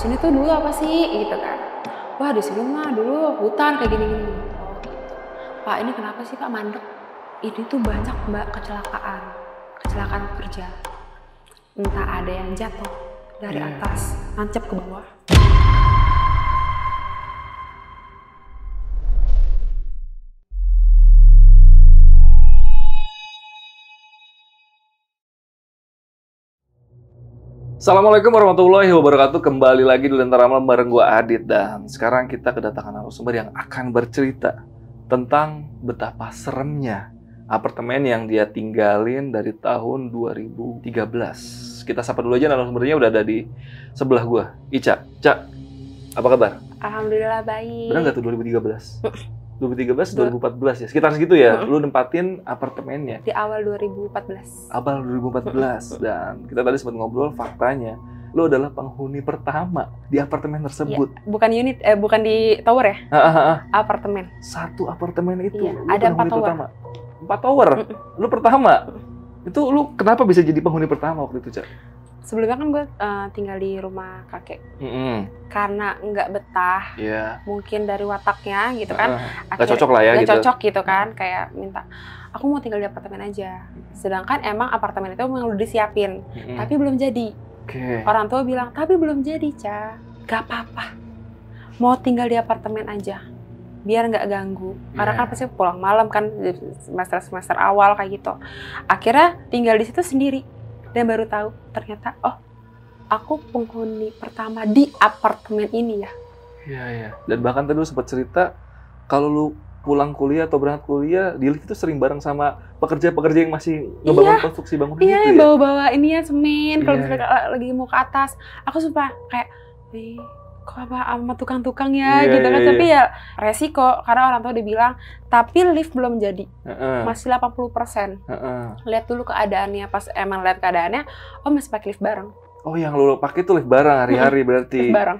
sini tuh dulu apa sih gitu kan. Wah di sini mah dulu hutan kayak gini-gini. Oh gitu. Pak ini kenapa sih Pak mandek? Ini tuh banyak Mbak kecelakaan kerja. Entah ada yang jatuh dari atas, nancep ke bawah. Assalamualaikum warahmatullahi wabarakatuh. Kembali lagi di Lentera Malam bareng gua Adit. Dan sekarang kita kedatangan narasumber yang akan bercerita tentang betapa seremnya apartemen yang dia tinggalin dari tahun 2013. Kita sapa dulu aja, narasumbernya udah ada di sebelah gua. Ica, Ca, apa kabar? Alhamdulillah baik. Benar nggak tuh 2013? 2013, 2014 ya, sekitar segitu ya. Lu nempatin apartemennya di awal 2014. Awal 2014. Dan kita tadi sempat ngobrol, faktanya lu adalah penghuni pertama di apartemen tersebut. Ya, bukan unit, bukan di tower ya? Apartemen. Satu apartemen itu. Iya, ada 4 tower. 4 tower? Lu pertama? Itu lu kenapa bisa jadi penghuni pertama waktu itu, Cak? Sebelumnya kan gue tinggal di rumah kakek. Karena nggak betah, mungkin dari wataknya gitu kan. Nggak cocok lah ya nggak gitu. cocok gitu kan, kayak minta, aku mau tinggal di apartemen aja. Sedangkan emang apartemen itu memang udah disiapin, tapi belum jadi. Orang tua bilang, tapi belum jadi, Ca. Gak apa-apa, mau tinggal di apartemen aja, biar nggak ganggu. Karena kan pasti pulang malam kan, semester awal kayak gitu. Akhirnya tinggal di situ sendiri. Dan baru tahu ternyata, oh aku penghuni pertama di apartemen ini ya. Iya. Dan bahkan tadi lu sempat cerita kalau lu pulang kuliah atau berangkat kuliah di lift itu sering bareng sama pekerja-pekerja yang masih ngebangun konstruksi bangunan gitu ya. Iya, bawa-bawa ini ya semen. Kalau misalnya lagi mau ke atas, aku sumpah kayak, kok apa sama tukang-tukang ya gitu kan. Tapi ya resiko karena orang tua dibilang, tapi lift belum jadi, masih 80%. Lihat dulu keadaannya, pas emang lihat keadaannya, oh masih pakai lift bareng. Oh yang lu pakai tuh lift bareng hari-hari berarti. Lift bareng.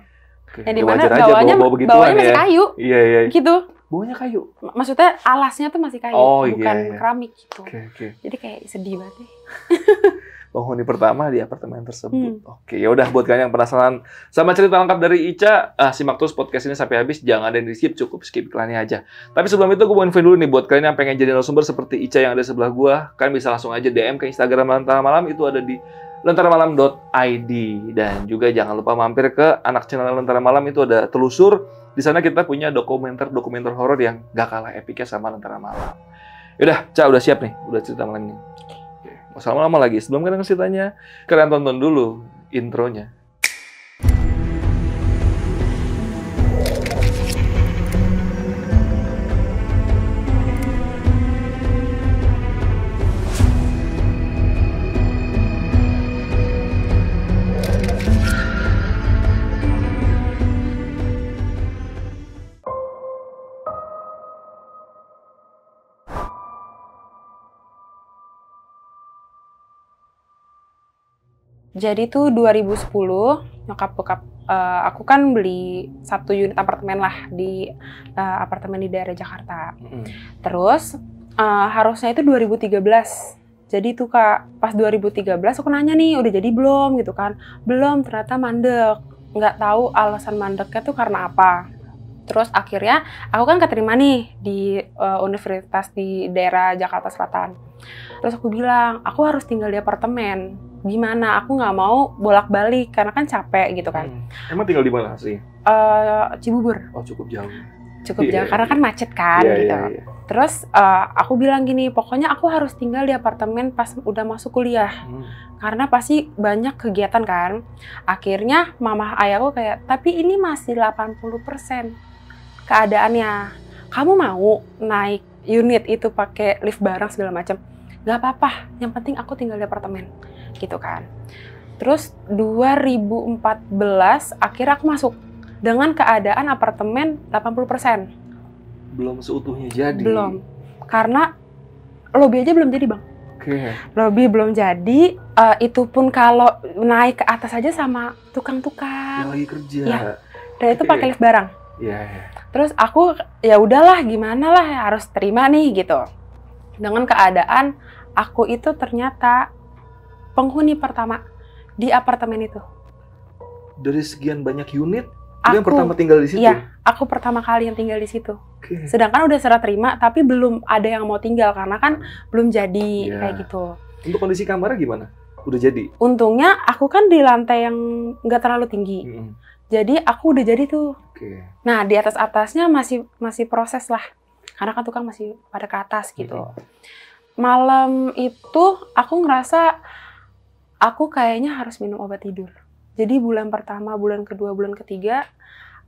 Yang Ya, dimana bawanya masih kayu. Iya. Gitu. Bawanya kayu? Maksudnya alasnya tuh masih kayu, bukan keramik gitu. Jadi kayak sedih banget. Penghuni pertama di apartemen tersebut. Oke, ya udah buat kalian yang penasaran sama cerita lengkap dari Ica, simak terus podcast ini sampai habis, jangan ada yang di-skip, cukup skip iklannya aja. Tapi sebelum itu gue mau info dulu nih buat kalian yang pengen jadi narasumber seperti Ica yang ada sebelah gue, kalian bisa langsung aja DM ke Instagram Lentera Malam, itu ada di lenteramalam.id. Dan juga jangan lupa mampir ke anak channel Lentera Malam, itu ada Telusur. Di sana kita punya dokumenter horor yang gak kalah epiknya sama Lentera Malam. Yaudah, Ca udah siap nih, udah cerita malam ini. Nggak usah lama-lama lagi, sebelum kalian ceritanya, kalian tonton dulu intronya. Jadi tuh 2010 nyokap bokap aku kan beli 1 unit apartemen lah di apartemen di daerah Jakarta. Terus harusnya itu 2013. Jadi tuh Kak, pas 2013 aku nanya nih, udah jadi belum gitu kan? Belum, ternyata mandek. Nggak tahu alasan mandeknya tuh karena apa. Terus akhirnya aku kan keterima nih di universitas di daerah Jakarta Selatan. Terus aku bilang, aku harus tinggal di apartemen. Gimana? Aku nggak mau bolak-balik karena kan capek gitu kan. Emang tinggal di mana sih? Cibubur. Oh cukup jauh. Cukup jauh karena kan macet kan gitu. Terus aku bilang gini, pokoknya aku harus tinggal di apartemen pas udah masuk kuliah. Karena pasti banyak kegiatan kan. Akhirnya mama ayahku kayak, tapi ini masih 80% keadaannya. Kamu mau naik unit itu pakai lift bareng segala macam? Gak apa-apa, yang penting aku tinggal di apartemen. Gitu kan. Terus 2014 akhirnya aku masuk dengan keadaan apartemen 80%. Belum seutuhnya jadi. Belum. Karena lobby aja belum jadi, Bang. Lobby belum jadi, itu pun kalau naik ke atas aja sama tukang-tukang. Yang lagi kerja. Ya. Dan itu pakai lift bareng. Iya. Terus aku ya udahlah gimana lah harus terima nih gitu. Dengan keadaan aku itu ternyata penghuni pertama di apartemen itu. dari sekian banyak unit, itu yang pertama tinggal di situ? Iya, aku pertama kali yang tinggal di situ. Okay. Sedangkan udah serah terima, tapi belum ada yang mau tinggal karena kan belum jadi kayak gitu. Untuk kondisi kamarnya gimana? Udah jadi? Untungnya aku kan di lantai yang nggak terlalu tinggi. Jadi aku udah jadi tuh. Okay. Nah, di atas-atasnya masih proses lah. Karena kan tukang masih pada ke atas gitu. Malam itu aku ngerasa aku kayaknya harus minum obat tidur. Jadi bulan pertama, bulan kedua, bulan ketiga,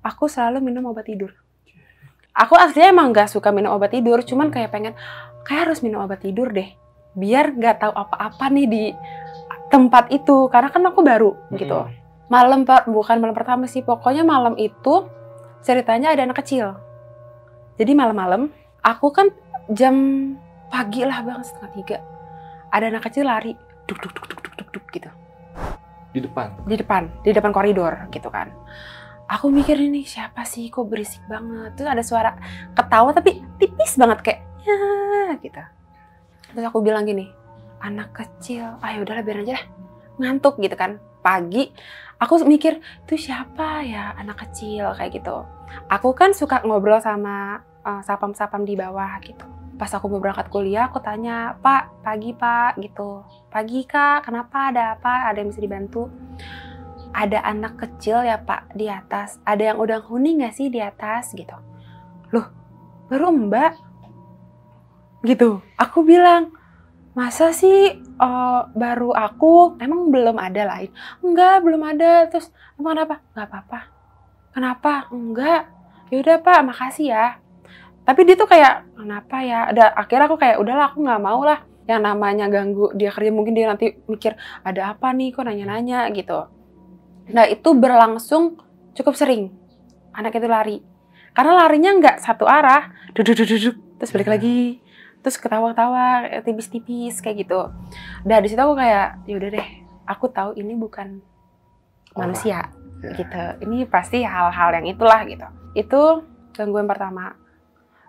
aku selalu minum obat tidur. Aku aslinya emang nggak suka minum obat tidur, cuman kayak pengen, kayak harus minum obat tidur deh. Biar nggak tahu apa-apa nih di tempat itu. Karena kan aku baru gitu. Bukan malam pertama sih, pokoknya malam itu ceritanya ada anak kecil. Jadi malam-malam, aku kan jam pagi lah bang, 2:30. Ada anak kecil lari, duk gitu. Di depan koridor gitu kan. Aku mikir ini siapa sih, kok berisik banget. Terus ada suara ketawa tapi tipis banget kayak ya gitu. Terus aku bilang gini, anak kecil, ayo udahlah biar aja lah, ngantuk gitu kan. Pagi aku mikir itu siapa ya anak kecil kayak gitu. Aku kan suka ngobrol sama sapam-sapam di bawah gitu. Pas aku mau berangkat kuliah, aku tanya, Pak, pagi Pak, gitu. Pagi Kak, kenapa, ada apa? Ada yang bisa dibantu? Ada anak kecil ya Pak di atas. Ada yang udah huni nggak sih di atas? Gitu. Loh, baru Mbak? Gitu. Aku bilang, masa sih baru aku? Emang belum ada lain? Enggak, belum ada. Terus, emang kenapa? Nggak apa-apa. Kenapa? Enggak. Yaudah Pak, makasih ya. Tapi dia tuh kayak, kenapa ya? Akhirnya aku kayak, udahlah aku nggak mau lah. Yang namanya ganggu dia kerja, mungkin dia nanti mikir, ada apa nih, kok nanya-nanya gitu. Nah itu berlangsung cukup sering. Anak itu lari. Karena larinya nggak satu arah. Duduk, terus balik lagi. Terus ketawa-ketawa, tipis-tipis, kayak gitu. Nah di situ aku kayak, yaudah deh, aku tahu ini bukan manusia. Gitu. Ini pasti hal-hal yang itulah gitu. Itu gangguan pertama.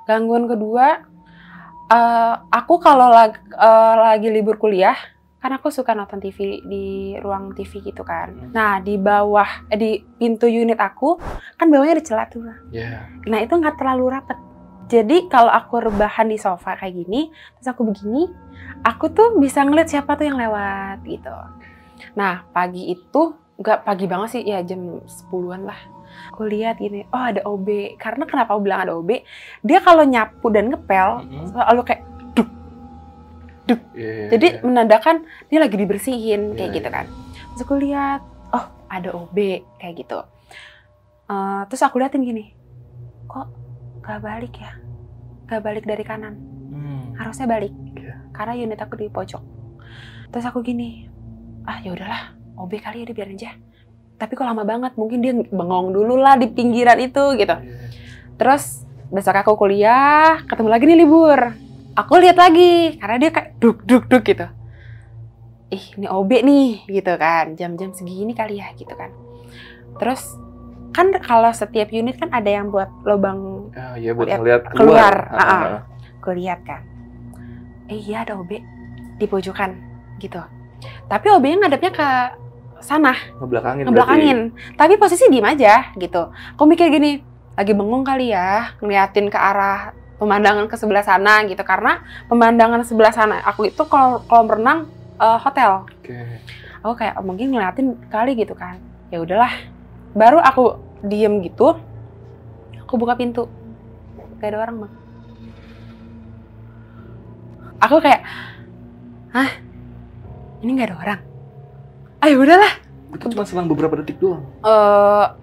Gangguan kedua, aku kalau lagi libur kuliah, kan aku suka nonton TV di ruang TV gitu kan. Nah di bawah, di pintu unit aku, kan bawahnya ada celah tuh. Nah itu nggak terlalu rapet. Jadi kalau aku rebahan di sofa kayak gini, terus aku begini, aku tuh bisa ngeliat siapa tuh yang lewat gitu. Nah pagi itu, nggak pagi banget sih, ya jam 10-an lah. Aku lihat gini, oh ada OB. Karena kenapa aku bilang ada OB? Dia kalau nyapu dan ngepel, selalu kayak duk. Jadi menandakan dia lagi dibersihin kayak gitu kan. Terus aku lihat, oh ada OB kayak gitu. Terus aku liatin gini, kok gak balik ya? Gak balik dari kanan. Harusnya balik. Karena unit aku di pojok. Terus aku gini, ya udahlah, OB kali ya, biarin aja. Tapi kok lama banget, mungkin dia bengong dulu lah di pinggiran itu gitu. Terus besok aku kuliah, ketemu lagi nih libur. Aku lihat lagi, karena dia kayak duk gitu. Ini OB nih gitu kan, jam-jam segini kali ya gitu kan. Terus kan kalau setiap unit kan ada yang buat lubang buat ngeliat keluar. Aku lihat kan. Iya ada OB di pojokan gitu. Tapi OB-nya ngadepnya ke sana, ngebelakangin. Tapi posisi diem aja gitu. Aku mikir gini, lagi bengong kali ya, ngeliatin ke arah pemandangan ke sebelah sana gitu. Karena pemandangan sebelah sana aku itu kalau berenang hotel. Aku kayak mungkin ngeliatin kali gitu kan. Ya udahlah. Baru aku diem gitu, aku buka pintu, gak ada orang bang. Aku kayak, ini gak ada orang. Ayo udahlah. Itu cuma selang beberapa detik doang.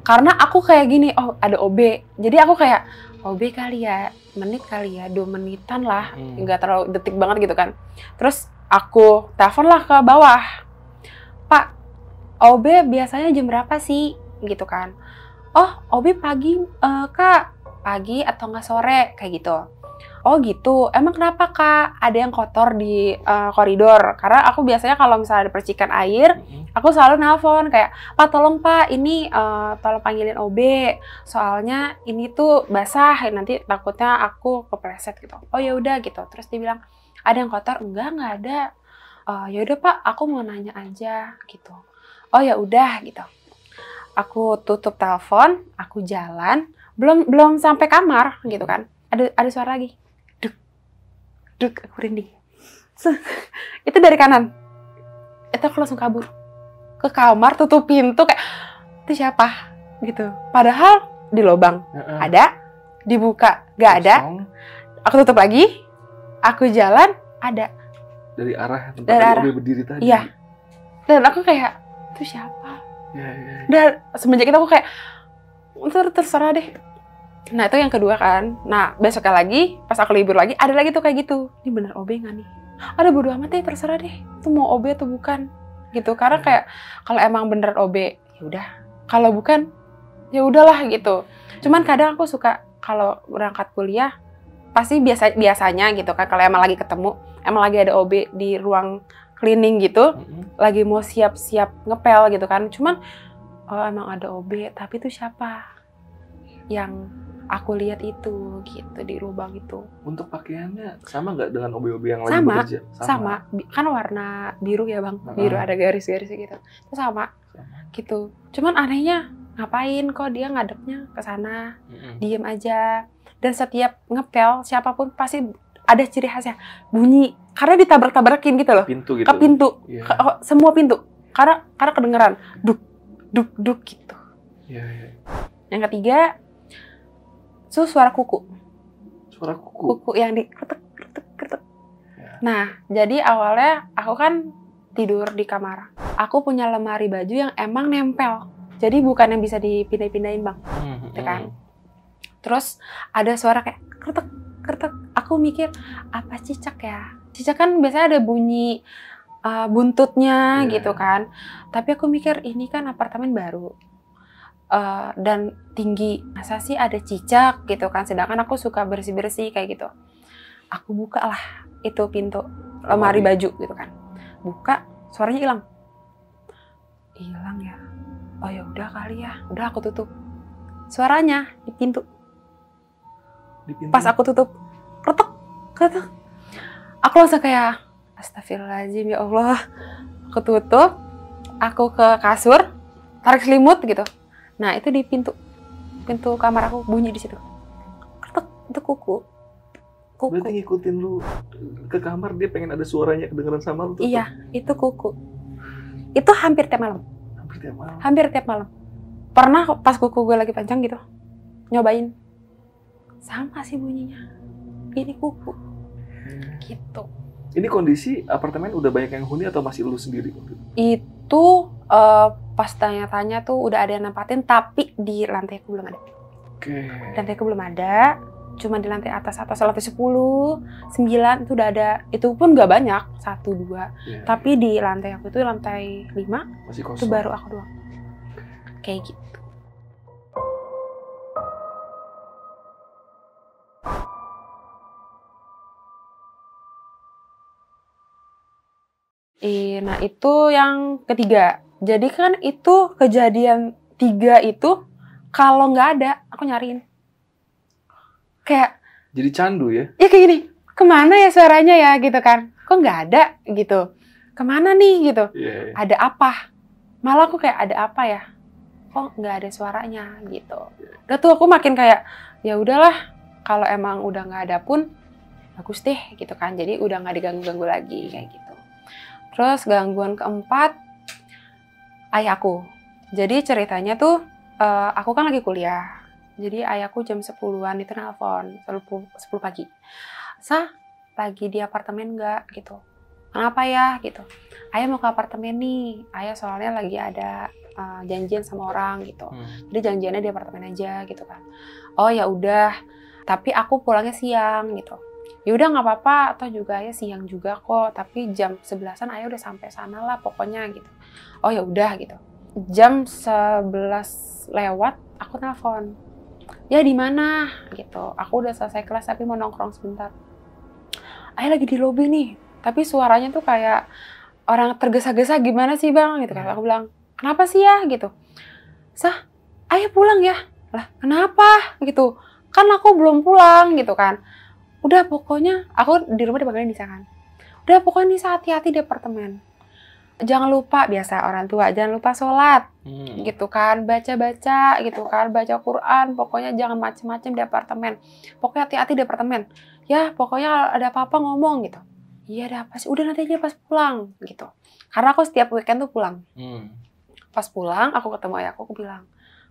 Karena aku kayak gini, oh ada OB. Jadi aku kayak OB kali ya, menit kali ya, 2 menitan lah, nggak terlalu detik banget gitu kan. Terus aku telepon lah ke bawah, Pak, OB biasanya jam berapa sih, gitu kan? Oh OB pagi, Kak, pagi atau nggak sore kayak gitu. Oh gitu, emang kenapa Kak? Ada yang kotor di koridor? Karena aku biasanya kalau misalnya ada percikan air, aku selalu nelpon kayak, Pak tolong Pak, ini tolong panggilin OB, soalnya ini tuh basah, nanti takutnya aku kepleset gitu. Oh ya udah gitu. Terus dia bilang, ada yang kotor? Enggak ada. Ya udah Pak, aku mau nanya aja gitu. Oh ya udah gitu. Aku tutup telepon, aku jalan, belum sampai kamar gitu kan. Ada suara lagi. Duk, duk, aku merinding. Itu dari kanan. Itu aku langsung kabur ke kamar, tutup pintu kayak itu siapa gitu. Padahal di lubang ada, dibuka nggak ada. Aku tutup lagi, aku jalan ada. Dari arah tempat Obe berdiri tadi. Iya. Dan aku kayak itu siapa? Ya. Dan semenjak itu aku kayak terserah deh. Nah itu yang kedua kan. Nah besoknya lagi pas aku libur lagi ada lagi tuh kayak gitu. Ini bener Obe nggak nih? Ada bodo amat deh, terserah deh. Itu mau Obe atau bukan gitu. Karena kayak kalau emang bener Obe ya udah. Kalau bukan ya udahlah gitu. Cuman kadang aku suka kalau berangkat kuliah pasti biasanya gitu kan kalau emang lagi ketemu, emang lagi ada OB di ruang cleaning gitu, lagi mau siap-siap ngepel gitu kan. Cuman emang ada OB, tapi itu siapa? Yang aku lihat itu gitu di lubang itu. Untuk pakaiannya sama nggak dengan OB-OB yang lagi bekerja? Sama. Kan warna biru ya bang, biru ada garis-garis gitu. Itu sama. Gitu. Cuman anehnya ngapain kok dia ngadepnya ke sana, diem aja. Dan setiap ngepel siapapun pasti ada ciri khasnya, bunyi karena ditabrak-tabrakin gitu loh. Pintu gitu. Ke pintu, semua pintu. Karena kedengeran duk duk duk gitu. Yeah. Yang ketiga, suara kuku. Suara kuku. Kuku yang di kretek. Yeah. Nah, jadi awalnya aku kan tidur di kamar. Aku punya lemari baju yang emang nempel. Jadi bukan yang bisa dipindah-pindahin bang, gitu kan. Terus ada suara kayak kretek. Aku mikir apa cicak ya? Cicak kan biasanya ada bunyi buntutnya gitu kan. Tapi aku mikir ini kan apartemen baru dan tinggi. Masa sih ada cicak gitu kan? Sedangkan aku suka bersih-bersih kayak gitu. Aku buka lah itu pintu lemari baju gitu kan. Buka, suaranya hilang. Hilang ya? Oh ya udah kali ya. Udah aku tutup. Suaranya di pintu. Pas aku tutup, kretek. Aku langsung kayak, astagfirullahaladzim ya Allah. Aku tutup, aku ke kasur, tarik selimut gitu. Nah itu di pintu kamar aku bunyi di situ. Kretek, itu kuku. Berarti ngikutin lu ke kamar, dia pengen ada suaranya kedengeran sama lu tuh. Iya, itu kuku. Itu hampir tiap malam. Hampir tiap malam. Pernah pas kuku gue lagi panjang gitu, nyobain. Sama sih bunyinya. Ini kuku. Gitu. Ini kondisi apartemen udah banyak yang huni atau masih lu sendiri? Itu pas tanya-tanya tuh udah ada yang nempatin, tapi di lantai aku belum ada. Oke. Lantai aku belum ada. Cuma di lantai atas lantai 10, 9 itu udah ada. Itu pun gak banyak, 1, 2. Tapi di lantai aku itu lantai 5. Masih kosong. Itu baru aku doang. Kayak gitu. Nah itu yang ketiga. Jadi kan itu kejadian 3 itu kalau nggak ada aku nyariin. Kayak. Jadi candu ya? Iya kayak gini. Kemana ya suaranya ya gitu kan? Kok nggak ada gitu? Kemana nih gitu? Yeah. Ada apa? Malah aku kayak ada apa ya? Kok nggak ada suaranya gitu? Udah tuh aku makin kayak ya udahlah. Kalau emang udah nggak ada pun bagus deh gitu kan. Jadi udah nggak diganggu-ganggu lagi kayak gitu. Terus gangguan keempat, ayahku. Jadi ceritanya tuh, aku kan lagi kuliah. Jadi ayahku jam 10-an itu nelpon, 10 pagi. Sah, lagi di apartemen nggak? Gitu. Kenapa ya? Gitu. Ayah mau ke apartemen nih. Ayah soalnya lagi ada janjian sama orang gitu. Jadi janjiannya di apartemen aja gitu kan. Oh ya udah, tapi aku pulangnya siang gitu. Ya udah nggak apa-apa, atau juga ya siang juga kok, tapi jam 11-an ayah udah sampai sana lah pokoknya gitu. Oh ya udah gitu. Jam 11 lewat aku telepon. Ya di mana gitu. Aku udah selesai kelas tapi mau nongkrong sebentar. Ayah lagi di lobi nih, tapi suaranya tuh kayak orang tergesa-gesa gimana sih bang gitu kan. Aku bilang, kenapa sih ya gitu. Sah, ayah pulang ya. Lah kenapa gitu. Kan aku belum pulang gitu kan. Udah pokoknya, aku di rumah dipanggilin Nisa kan. Udah pokoknya Nisa hati-hati di apartemen. jangan lupa, biasa orang tua, jangan lupa sholat, gitu kan, baca-baca, gitu kan, baca Quran, pokoknya jangan macem-macem di apartemen, pokoknya hati-hati di apartemen, ya pokoknya ada apa-apa ngomong gitu. Iya ada apa sih, udah nanti aja pas pulang, gitu. Karena aku setiap weekend tuh pulang. Pas pulang, aku ketemu ayahku, aku bilang,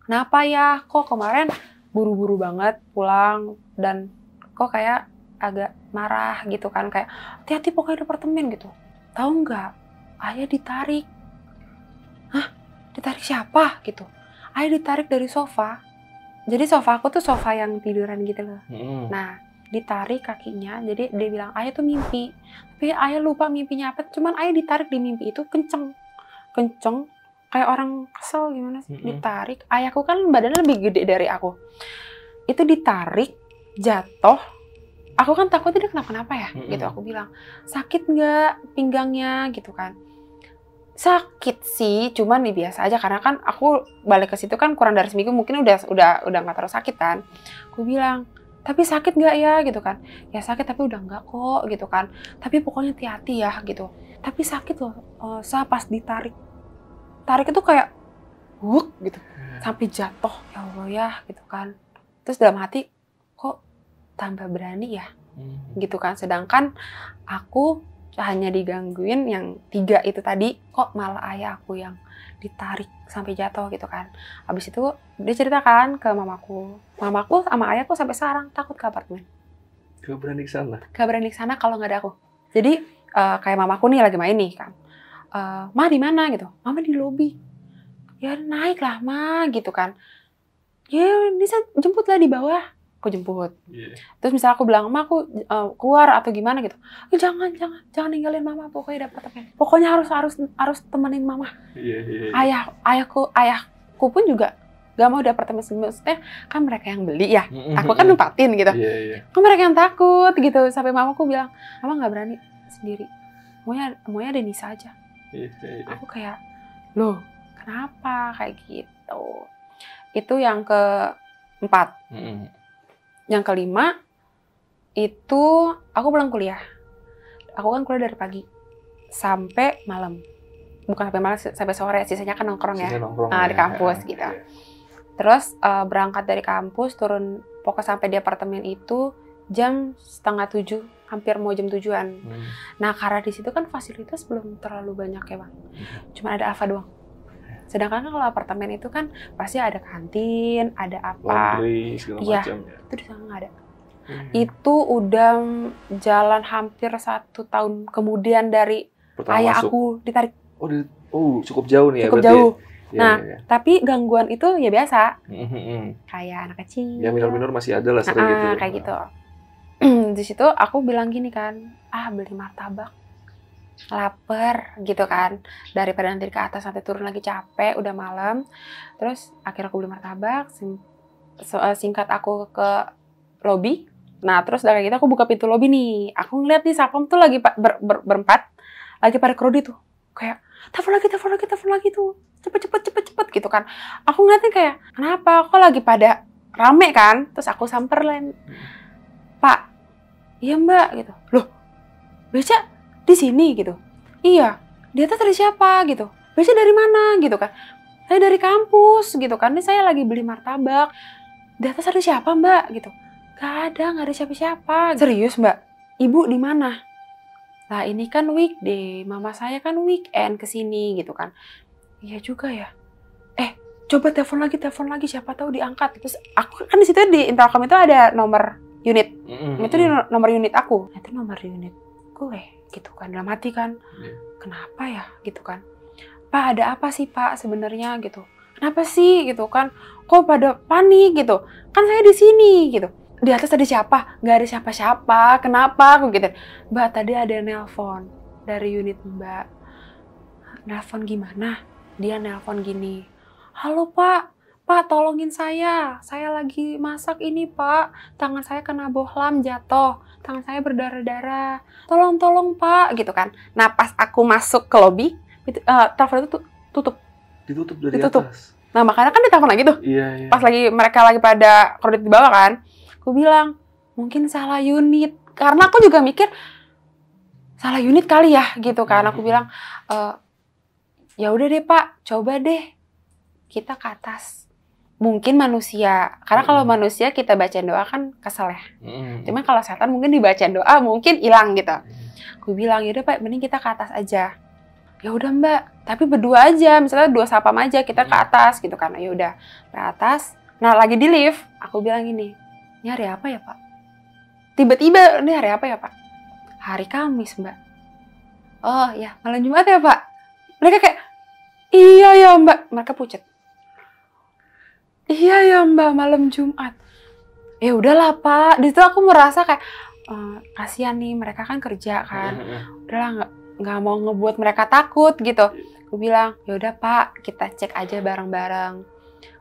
kenapa ya, kok kemarin buru-buru banget pulang, dan kok kayak agak marah gitu kan, kayak hati-hati pokoknya di apartemen gitu. Tahu nggak, ayah ditarik. Hah? Ditarik siapa? Gitu. Ayah ditarik dari sofa. Jadi sofa aku tuh sofa yang tiduran gitu loh. Nah, ditarik kakinya, jadi dia bilang, ayah tuh mimpi. Tapi ayah lupa mimpinya apa, cuman ayah ditarik di mimpi itu kenceng. Kenceng, kayak orang kesel gimana sih, ditarik. Ayahku kan badannya lebih gede dari aku. Itu ditarik, jatuh. Aku kan takut dia kenapa-napa ya, gitu. Aku bilang, sakit nggak pinggangnya, gitu kan. Sakit sih, cuman nih biasa aja, karena kan aku balik ke situ kan kurang dari seminggu, mungkin udah nggak terlalu sakit kan. Aku bilang, tapi sakit nggak ya, gitu kan. Ya sakit tapi udah nggak kok, gitu kan. Tapi pokoknya hati-hati ya, gitu. Tapi sakit loh, saya pas ditarik. Tarik itu kayak, wuk, gitu. Sampai jatuh, ya Allah ya, gitu kan. Terus dalam hati, kok tambah berani ya, gitu kan. Sedangkan aku hanya digangguin yang 3 itu tadi, kok malah ayah aku yang ditarik sampai jatuh gitu kan. Habis itu dia ceritakan ke mamaku sama ayahku sampai sekarang takut ke apartemen. Gak berani ke sana? Gak berani ke sana kalau nggak ada aku. Jadi kayak mamaku nih lagi main nih kan, Ma di mana gitu, Mama di lobi. Ya naik lah Ma gitu kan. Ya bisa jemput lah di bawah. Aku jemput. Terus misalnya aku bilang, Ma aku keluar atau gimana gitu. Jangan ninggalin Mama, pokoknya dapat apartemen. Pokoknya harus temenin Mama. Ayahku pun juga gak mau di apartemen sendiri. Maksudnya kan mereka yang beli ya. Aku kan nempatin gitu. Kan mereka yang takut gitu. Sampai Mamaku bilang, Mama gak berani sendiri. Maunya ada Nisa aja. Aku kayak, loh kenapa kayak gitu. Itu yang keempat. Yang kelima, itu aku pulang kuliah. Aku kan kuliah dari pagi sampai malam. Bukan sampai malam, sampai sore. Sisanya kan nongkrong ya. Di kampus gitu. Terus berangkat dari kampus, turun pokoknya sampai di apartemen itu jam 6:30, hampir mau jam 7-an. Nah, karena di situ kan fasilitas belum terlalu banyak ya, Bang. Cuma ada Alfa doang. Sedangkan kan kalau apartemen itu kan pasti ada kantin, ada apa. Laundry, segala macam. Itu di sana nggak ada. Itu udah jalan hampir 1 tahun kemudian dari pertama ayah masuk. aku ditarik. Cukup jauh nih cukup ya. Jauh. Ya. Nah, tapi gangguan itu ya biasa. Kayak anak kecil. Ya minor-minor masih ada lah sering gitu. Kayak gitu. Di situ aku bilang gini kan, beli martabak. Laper gitu kan, daripada nanti ke atas sampai turun lagi capek, udah malam. Terus akhirnya aku beli martabak, singkat aku ke lobi. Nah terus dari gitu aku buka pintu lobi nih, aku ngeliat nih satpam tuh lagi berempat, lagi pada kerodi tuh, kayak telepon lagi tuh, cepet gitu kan. Aku ngeliatin kayak, kenapa kok lagi pada rame kan. Terus aku samperin, Pak, iya Mbak gitu. Loh, Beca di sini gitu. Iya, di atas dari siapa gitu. Beca dari mana gitu kan. Saya dari kampus gitu kan. Ini saya lagi beli martabak. Di atas ada siapa Mbak gitu. Gak ada siapa-siapa. Serius Mbak? Ibu di mana? Lah ini kan weekday, mama saya kan weekend kesini gitu kan. Iya juga ya. Coba telepon lagi siapa tahu diangkat. Terus aku kan di situ di intercom itu ada nomor unit. Itu di nomor unit aku. Itu nomor unit gue gitu kan, dalam hati kan, kenapa ya gitu kan, Pak ada apa sih Pak sebenarnya gitu, kenapa sih gitu kan, kok pada panik gitu, kan saya di sini gitu, di atas ada siapa, nggak ada siapa-siapa, kenapa aku gitu. Mbak tadi ada nelpon dari unit Mbak. Nelpon gimana? Dia nelpon gini, halo Pak tolongin saya lagi masak ini Pak, tangan saya kena bohlam jatuh, tangan saya berdarah-darah, tolong Pak gitu kan. Nah pas aku masuk ke lobi, telepon itu ditutup dari ditutup. atas. Nah makanya kan ditelepon lagi tuh. Iya. Pas mereka lagi pada kredit di bawah kan, aku bilang mungkin salah unit, karena aku juga mikir salah unit kali ya gitu kan. Aku bilang ya udah deh Pak, coba deh kita ke atas. Mungkin manusia, karena kalau manusia kita bacain doa kan kesel ya. Cuman kalau setan mungkin dibacain doa mungkin hilang gitu. Aku bilang, yaudah Pak, mending kita ke atas aja. Ya udah Mbak, tapi berdua aja, misalnya 2 sapam aja kita ke atas gitu kan. Ya udah ke atas. Nah lagi di lift, aku bilang gini, ini hari apa ya Pak? Tiba-tiba, ini hari apa ya Pak? Hari Kamis Mbak. Oh ya, malam Jumat ya Pak? Mereka kayak, iya ya Mbak. Mereka pucet. Iya ya Mbak, malam Jumat. Ya udahlah Pak. Di situ aku merasa kayak kasihan nih, mereka kan kerja kan. Udahlah nggak mau ngebuat mereka takut gitu. Aku bilang, ya udah Pak, kita cek aja bareng-bareng.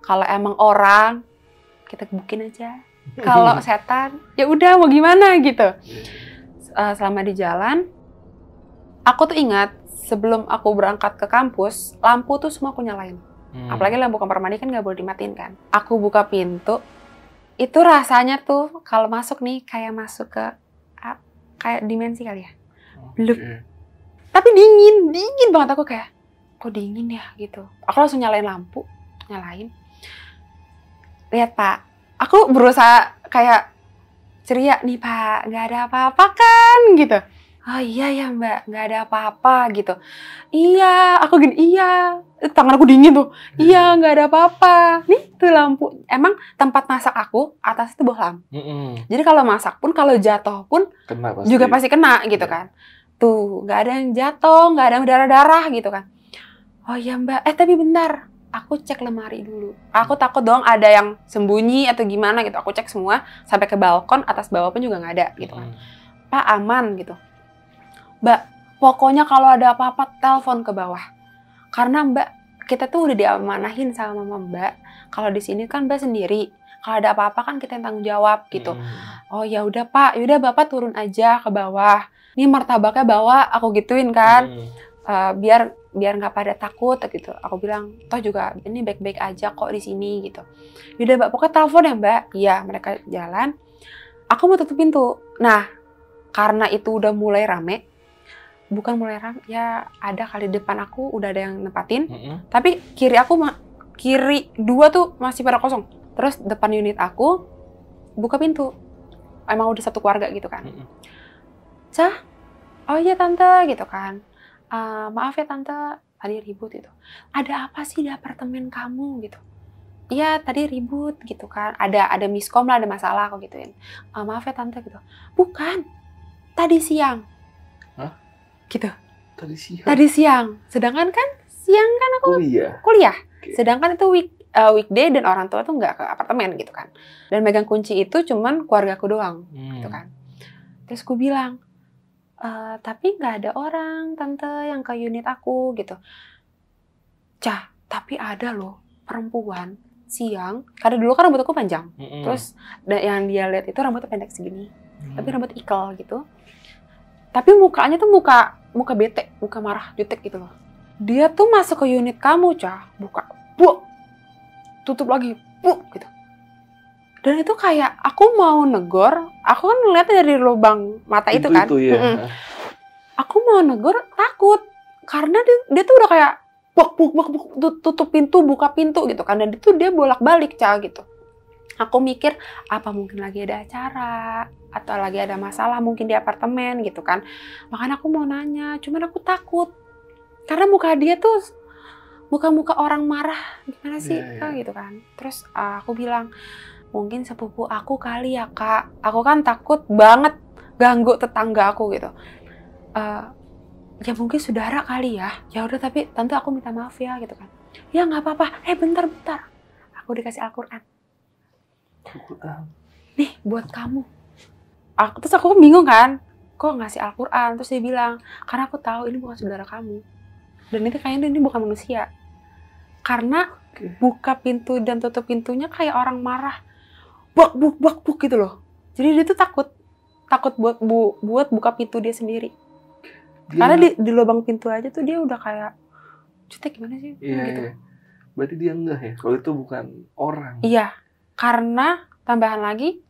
Kalau emang orang, kita gebukin aja. Kalau setan, ya udah mau gimana gitu. Selama di jalan, aku tuh ingat sebelum aku berangkat ke kampus, lampu tuh semua aku nyalain. Apalagi lampu kamar mandi kan nggak boleh dimatiin kan. Aku buka pintu, itu rasanya tuh kalau masuk nih kayak masuk ke kayak dimensi kali ya. Belum. Tapi dingin banget. Aku kayak, kok dingin ya gitu. Aku langsung nyalain lampu, lihat Pak, aku berusaha kayak ceria nih Pak, nggak ada apa-apa kan gitu. Oh iya ya Mbak, nggak ada apa-apa gitu. Iya, aku gini, iya. Tangan aku dingin tuh. Iya, nggak ada apa-apa. Nih tuh lampu. Emang tempat masak aku atas itu bohlam. Jadi kalau masak pun, kalau jatuh pun kena juga pasti kena gitu kan. Tuh, nggak ada yang jatuh, nggak ada yang darah-darah gitu kan. Oh iya Mbak, tapi bentar. Aku cek lemari dulu. Aku takut dong ada yang sembunyi atau gimana gitu. Aku cek semua sampai ke balkon, atas bawah pun juga nggak ada gitu kan. Pak aman gitu. Mbak, pokoknya kalau ada apa-apa telepon ke bawah. Karena Mbak, kita tuh udah diamanahin sama Mama Mbak. Kalau di sini kan Mbak sendiri. Kalau ada apa-apa kan kita yang tanggung jawab gitu. Oh ya udah Pak, yaudah Bapak turun aja ke bawah. Ini martabaknya bawa, aku gituin kan. Biar nggak pada takut gitu. Aku bilang, toh juga ini baik-baik aja kok di sini gitu. Yaudah Mbak, pokoknya telepon ya Mbak. Iya, mereka jalan. Aku mau tutup pintu. Nah, karena itu udah mulai rame. Bukan mulai rame, ya ada kali depan aku udah ada yang nempatin. Tapi kiri aku, kiri 2 tuh masih pada kosong. Terus depan unit aku buka pintu. Emang udah satu keluarga gitu kan. Cah, oh iya Tante gitu kan. Maaf ya Tante, tadi ribut gitu. Ada apa sih di apartemen kamu gitu? Iya tadi ribut gitu kan. Ada miskom lah, ada masalah aku gituin. Maaf ya Tante gitu. Bukan, tadi siang. Hah? Gitu. Tadi siang. Sedangkan kan siang kan aku kuliah. Okay. Sedangkan itu weekday dan orang tua tuh nggak ke apartemen gitu kan. Dan megang kunci itu cuman keluargaku doang gitu kan. Terus aku bilang, tapi nggak ada orang Tante yang ke unit aku gitu. Cah, tapi ada loh perempuan siang. Karena dulu kan rambut aku panjang. Terus yang dia lihat itu rambutnya pendek segini. Tapi rambut ikal gitu. Tapi mukanya tuh muka bete, muka marah, jutek gitu loh. Dia tuh masuk ke unit kamu, Cah. Buka, buk, tutup lagi, buk, gitu. Dan itu kayak aku mau negor, aku kan ngeliatnya dari lubang mata itu kan. Ya. Aku mau negor, takut. Karena dia tuh udah kayak, buk, tutup pintu, buka pintu gitu kan. Dan itu dia bolak-balik, Cah, gitu. Aku mikir, apa mungkin lagi ada acara, atau lagi ada masalah mungkin di apartemen gitu kan. Makanya aku mau nanya, cuman aku takut. Karena muka dia tuh, muka orang marah, gimana sih, gitu kan. Terus aku bilang, mungkin sepupu aku kali ya Kak. Aku kan takut banget ganggu tetangga aku gitu. Ya mungkin saudara kali ya. Ya udah tapi Tante aku minta maaf ya gitu kan. Ya nggak apa-apa. Bentar. Aku dikasih Al-Quran. Nih buat kamu. Terus aku bingung kan, kok ngasih Al-Quran? Terus dia bilang, karena aku tahu ini bukan saudara kamu. Dan itu kayaknya ini bukan manusia. Karena buka pintu dan tutup pintunya kayak orang marah. Buk gitu loh. Jadi dia tuh takut buat buka pintu dia sendiri. Karena di lubang pintu aja tuh dia udah kayak, jutek gimana sih? Iya, gitu. Iya. Berarti dia enggak ya? Kalau itu bukan orang. Iya. Karena tambahan lagi,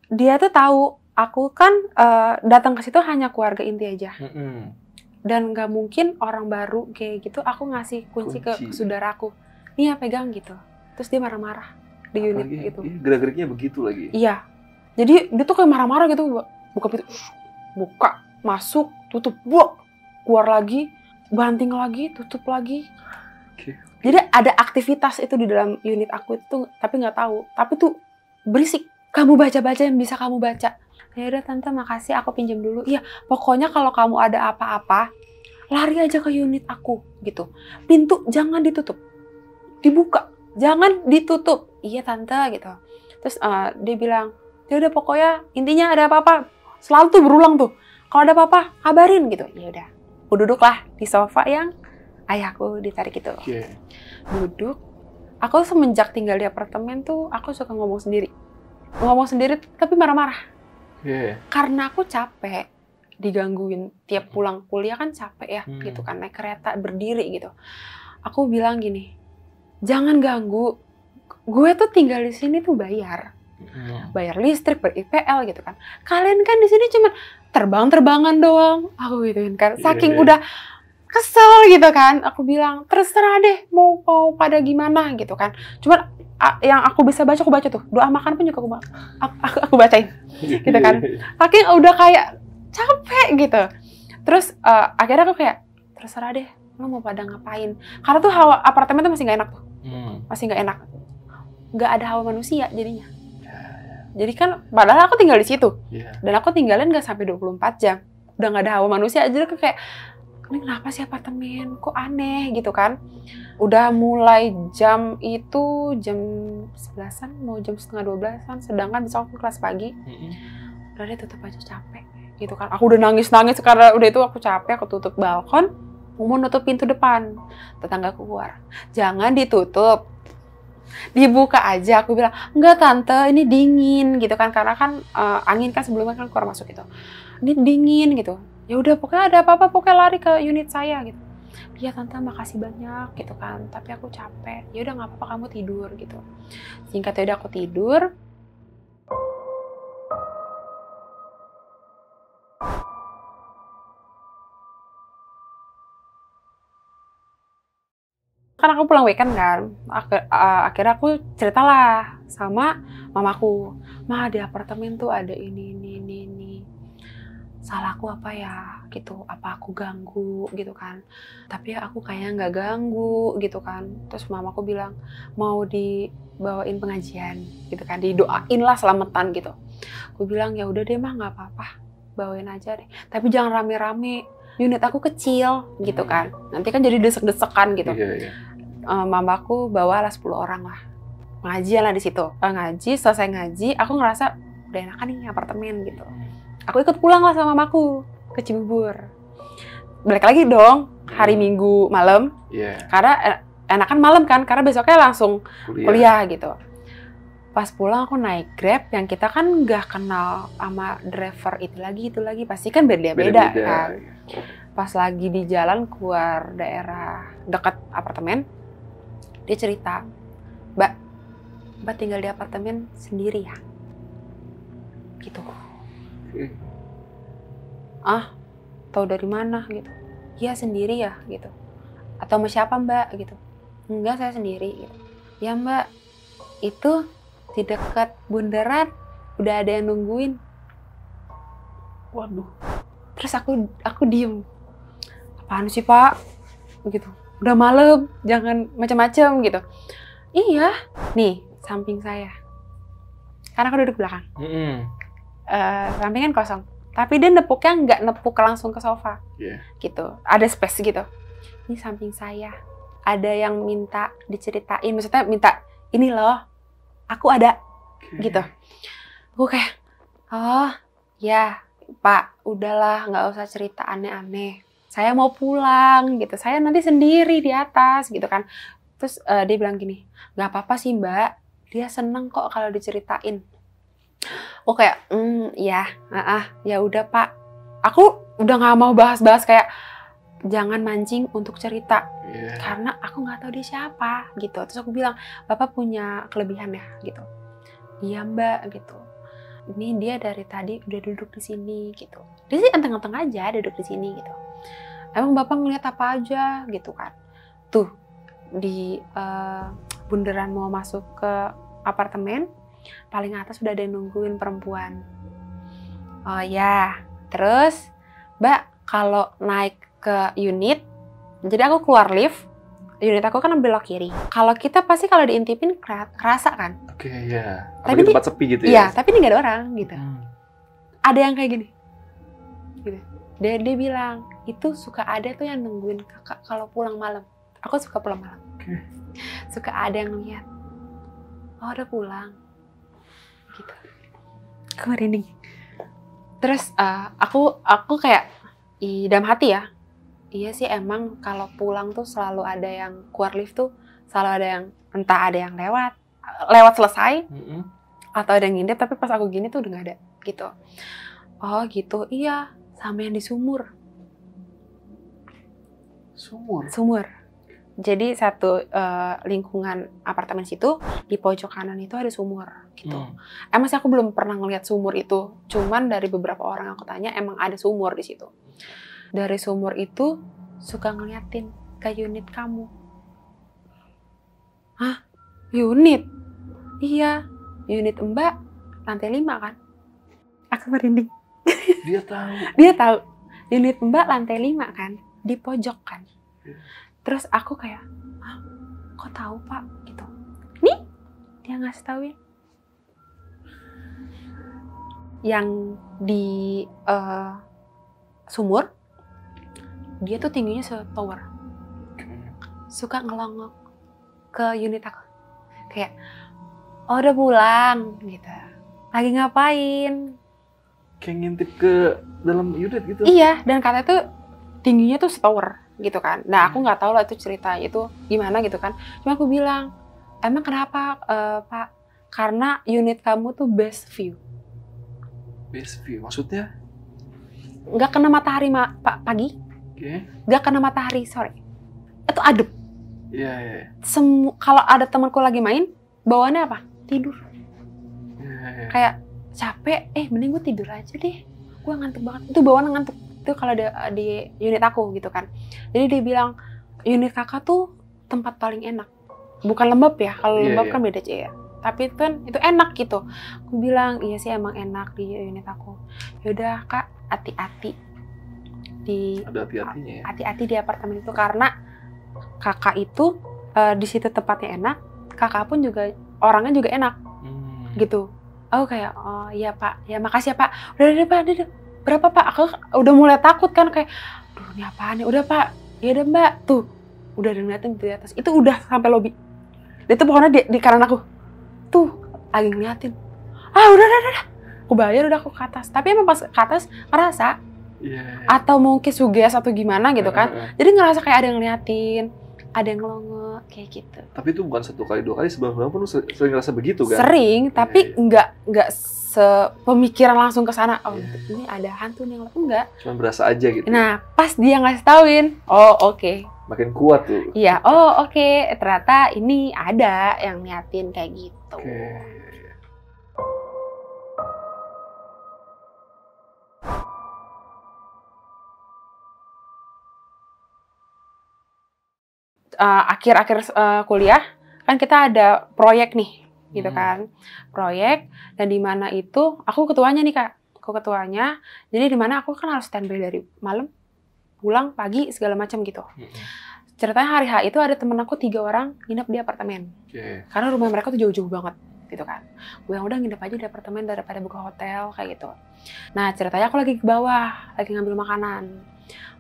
dia tuh tahu aku kan datang ke situ hanya keluarga inti aja. Dan nggak mungkin orang baru kayak gitu aku ngasih kunci ke saudaraku. Nih ya pegang gitu. Terus dia marah-marah di unit gitu. Gerak-geriknya begitu lagi. Iya. Jadi dia tuh kayak marah-marah gitu. Buka pintu. Buka. Masuk. Tutup. Buak. Keluar lagi. Banting lagi. Tutup lagi. Jadi ada aktivitas itu di dalam unit aku itu. Tapi nggak tahu. Tapi tuh berisik. Kamu baca-baca yang bisa kamu baca. Ya udah tante makasih aku pinjam dulu. Iya pokoknya kalau kamu ada apa-apa lari aja ke unit aku gitu. Pintu jangan ditutup, dibuka, jangan ditutup. Iya tante gitu. Terus dia bilang ya udah pokoknya intinya ada apa-apa selalu tuh berulang tuh. Kalau ada apa-apa kabarin gitu. Ya udah. Aku duduklah di sofa yang ayahku ditarik itu. Duduk. Aku semenjak tinggal di apartemen tuh aku suka ngomong sendiri tapi marah-marah. Karena aku capek digangguin tiap pulang kuliah kan capek ya gitu kan naik kereta berdiri gitu. Aku bilang gini, jangan ganggu. Gue tuh tinggal di sini tuh bayar listrik, ber-IPL gitu kan. Kalian kan di sini cuma terbang-terbangan doang. Aku gituin kan. Saking udah kesel gitu kan. Aku bilang terserah deh mau pada gimana gitu kan. Cuman yang aku bisa baca aku baca tuh. Doa makan pun juga aku bacain. Gitu kan. Saking udah kayak capek gitu. Terus akhirnya aku kayak terserah deh lo mau pada ngapain. Karena tuh hawa apartemen tuh masih gak enak tuh. Masih gak enak. Gak ada hawa manusia jadinya. Jadi kan padahal aku tinggal di situ. Dan aku tinggalin gak sampai 24 jam. Udah gak ada hawa manusia. Jadi aku kayak ini kenapa sih apartemen? Kok aneh gitu kan. Udah mulai jam itu jam 11-an, mau jam setengah 12-an. Sedangkan besok aku kelas pagi. Udah deh tutup aja capek gitu kan. Aku udah nangis-nangis karena udah itu aku capek. Aku tutup balkon, mau nutup pintu depan. Tetangga keluar. Jangan ditutup. Dibuka aja. Aku bilang, enggak tante ini dingin gitu kan. Karena kan angin kan sebelumnya kan keluar masuk gitu. Ini dingin gitu. Ya udah pokoknya ada apa-apa pokoknya lari ke unit saya gitu. Iya tante makasih banyak gitu kan. Tapi aku capek. Ya udah nggak apa-apa kamu tidur gitu. Singkatnya udah aku tidur. Kan aku pulang weekend kan. Akhirnya aku ceritalah sama mamaku. Ma di apartemen tuh ada ini. Salahku apa ya gitu, apa aku ganggu gitu kan. Tapi ya aku kayaknya nggak ganggu gitu kan. Terus mamaku bilang mau dibawain pengajian gitu kan, didoain lah selamatan gitu. Aku bilang ya udah deh mah nggak apa-apa, bawain aja deh. Tapi jangan rame-rame, unit aku kecil gitu kan. Nanti kan jadi desek-desekan gitu. Mamaku bawalah 10 orang lah. Pengajian lah di situ. Ngaji, selesai ngaji, aku ngerasa udah enakan nih apartemen gitu. Aku ikut pulang lah sama mamaku ke Cibubur. Balik lagi dong hari Minggu malam. Karena enakan malam kan, karena besoknya langsung kuliah gitu. Pas pulang aku naik Grab yang kita kan nggak kenal sama driver itu lagi. Pasti kan beda-beda kan. Pas lagi di jalan keluar daerah dekat apartemen, dia cerita, Mbak tinggal di apartemen sendiri ya? Gitu. Tahu dari mana gitu? Iya sendiri ya gitu. Atau sama siapa Mbak gitu? Enggak saya sendiri gitu. Ya Mbak, itu di dekat bundaran udah ada yang nungguin. Waduh. Terus aku diem. Apaan sih Pak? Gitu. Udah malam, jangan macam-macam gitu. Iya, nih samping saya. Karena aku duduk belakang. Sampingan kosong. Tapi dia nepuknya nggak nepuk langsung ke sofa. Gitu. Ada space gitu. Ini samping saya. Ada yang minta diceritain. Maksudnya minta, ini loh, aku ada. Gitu. Aku kayak, oh ya Pak, udahlah nggak usah cerita aneh-aneh. Saya mau pulang gitu. Saya nanti sendiri di atas gitu kan. Terus dia bilang gini, nggak apa-apa sih Mbak. Dia seneng kok kalau diceritain. Oh kayak, ya udah Pak. Aku udah nggak mau bahas-bahas kayak jangan mancing untuk cerita, karena aku nggak tahu dia siapa gitu. Terus aku bilang, Bapak punya kelebihan ya gitu. Iya Mbak gitu. Ini dia dari tadi udah duduk di sini gitu. Dia sih enteng-enteng aja duduk di sini gitu. emang bapak ngeliat apa aja gitu kan. Tuh di bundaran mau masuk ke apartemen, paling atas udah ada yang nungguin perempuan. Oh ya, terus Mbak kalau naik ke unit, jadi aku keluar lift, unit aku kan belok kiri. Kalau kita pasti kalau diintipin kerasa kan? Oke, ya. Tapi di tempat sepi gitu ya? Iya, tapi ini nggak ada orang gitu. Ada yang kayak gini. Gitu. Dia bilang, itu suka ada tuh yang nungguin kakak kalau pulang malam. Aku suka pulang malam. Okay. Suka ada yang lihat. Oh, udah pulang. Gitu. Aku merinding. Terus aku kayak dalam hati ya. Iya sih emang kalau pulang tuh selalu ada yang keluar lift tuh selalu ada yang entah ada yang lewat selesai atau ada yang ngintip, tapi pas aku gini tuh udah nggak ada gitu. Oh gitu, iya sama yang di sumur. Sumur. Jadi satu lingkungan apartemen situ di pojok kanan itu ada sumur gitu. Emang sih aku belum pernah ngeliat sumur itu, cuman dari beberapa orang aku tanya emang ada sumur di situ. Dari sumur itu suka ngeliatin ke unit kamu. Hah? Unit? Iya, unit Mbak lantai 5 kan? Aku merinding. Dia tahu. Dia tahu. Unit Mbak lantai 5 kan? Di pojok kan? Terus aku kayak, hah? Kok tahu Pak? Gitu. Nih, dia ngasih tahu ya. Yang di sumur, dia tuh tingginya setower. Suka ngelongok ke unit aku. Kayak, oh udah pulang gitu. Lagi ngapain? Kayak ngintip ke dalam unit gitu. Iya, dan katanya tuh tingginya tuh setower gitu kan. Nah aku nggak tahu lah itu ceritanya itu gimana gitu kan. Cuma aku bilang, emang kenapa Pak? Karena unit kamu tuh best view. Best view maksudnya? Nggak kena matahari pagi. Nggak kena matahari sore. Itu adem. Iya. Kalau ada temanku lagi main, bawaannya apa? Tidur. Iya. Kayak capek, mending gue tidur aja deh. Gue ngantuk banget. Itu bawaannya ngantuk. Itu kalau di unit aku gitu kan. Jadi dia bilang, unit kakak tuh tempat paling enak. Bukan lembab ya. Kalau lembab kan beda aja ya. Tapi itu enak gitu. Aku bilang, iya sih emang enak di unit aku. Yaudah kak, hati-hati. Ada hati-hatinya ya? Hati-hati di apartemen itu karena kakak itu di situ tempatnya enak, kakak pun juga orangnya juga enak gitu. Aku kayak oh iya pak, ya makasih ya pak. Udah pak, udah berapa pak? Aku udah mulai takut kan kayak, duh ini apaan ya? Udah pak, ya udah mbak tuh, udah ngeliatin di atas. Itu udah sampai lobi. Dia tuh pohonnya di kanan aku, tuh lagi ngeliatin. Udah. Aku bayar udah aku ke atas. Tapi emang pas ke atas ngerasa. Atau mungkin suges atau gimana gitu kan. Jadi ngerasa kayak ada yang ngeliatin, ada yang ngelongo kayak gitu. Tapi itu bukan 1 kali 2 kali, sebelum-sebelum pun lu sering ngerasa begitu kan? Sering, tapi nggak sepemikiran langsung ke sana. Oh, ini ada hantu nih, enggak. Cuma berasa aja gitu. Nah, pas dia ngasih tauin, oh oke. Makin kuat tuh. Iya, oh oke. Ternyata ini ada yang niatin kayak gitu. Akhir-akhir kuliah kan kita ada proyek nih gitu kan, proyek, dan di mana itu aku ketuanya nih kak, jadi di mana aku kan harus standby dari malam pulang pagi segala macam gitu. Ceritanya hari H itu ada temen aku 3 orang nginep di apartemen, karena rumah mereka tuh jauh-jauh banget gitu kan. Gue yang udah nginep aja di apartemen daripada buka hotel kayak gitu. Nah ceritanya aku lagi ke bawah lagi ngambil makanan,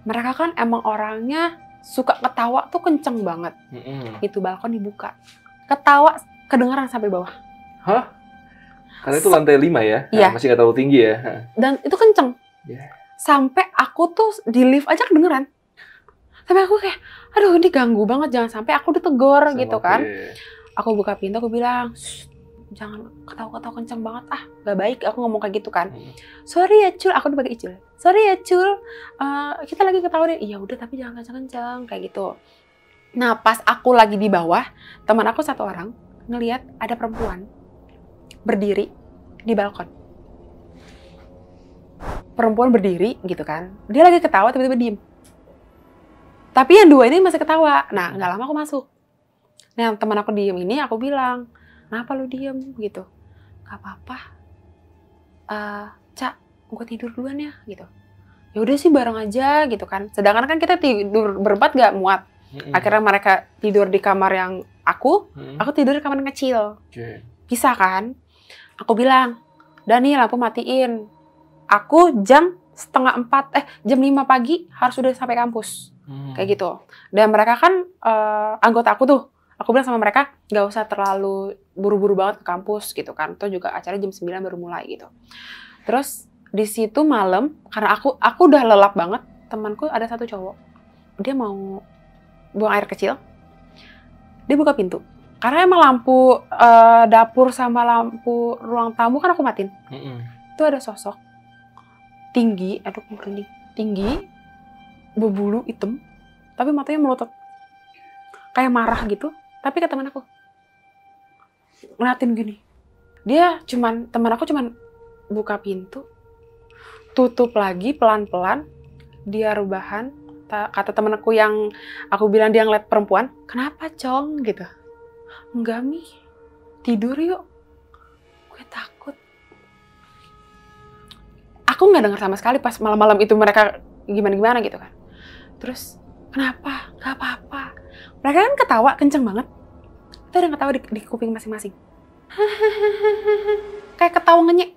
mereka kan emang orangnya suka ketawa tuh kenceng banget. Itu balkon dibuka. Ketawa kedengaran sampai bawah. Hah? Karena itu lantai 5 ya? Iya. Masih nggak terlalu tinggi ya? Dan itu kenceng. Sampai aku tuh di lift aja kedengeran. Sampai aku kayak, aduh ini ganggu banget, jangan sampai aku ditegur gitu kan. Aku buka pintu, aku bilang, jangan ketawa-ketawa kenceng banget, gak baik. Aku ngomong kayak gitu kan. Sorry ya Cul, aku udah pakai Icul. Sorry ya Cul, kita lagi ketawa deh. Iya udah, tapi jangan kenceng-kenceng kayak gitu. Nah pas aku lagi di bawah, teman aku 1 orang ngelihat ada perempuan berdiri di balkon. Perempuan berdiri gitu kan, dia lagi ketawa tiba-tiba diem. Tapi yang 2 ini masih ketawa. Nah, nggak lama aku masuk. Nah, teman aku diem ini, aku bilang, kenapa lu diem gitu? Gak apa-apa. Cak, gue tidur duluan ya gitu. Ya udah sih bareng aja gitu kan. Sedangkan kan kita tidur berempat gak muat. Akhirnya mereka tidur di kamar yang aku tidur di kamar yang kecil. Bisa kan? Aku bilang, Dani lampu matiin. Aku jam 5 pagi harus udah sampai kampus. Kayak gitu. Dan mereka kan anggota aku tuh. Aku bilang sama mereka, gak usah terlalu buru-buru banget ke kampus gitu kan. Itu juga acara jam 9 baru mulai gitu. Terus di situ malam, karena aku udah lelap banget, temanku ada satu cowok. Dia mau buang air kecil. Dia buka pintu. Karena emang lampu dapur sama lampu ruang tamu kan aku matiin. Itu ada sosok tinggi, tinggi, berbulu hitam, tapi matanya melotot. Kayak marah gitu. Tapi ke teman aku, ngeliatin gini. Teman aku cuman buka pintu, tutup lagi pelan-pelan, dia rebahan. Kata teman aku yang aku bilang dia ngeliat perempuan, kenapa Cong gitu? Enggak Mi, tidur yuk. Gue takut. Aku nggak dengar sama sekali pas malam-malam itu mereka gimana-gimana gitu kan. Terus kenapa? Gak apa-apa. Mereka kan ketawa kenceng banget. Itu ada ketawa di kuping masing-masing. Kayak ketawa ngenyek.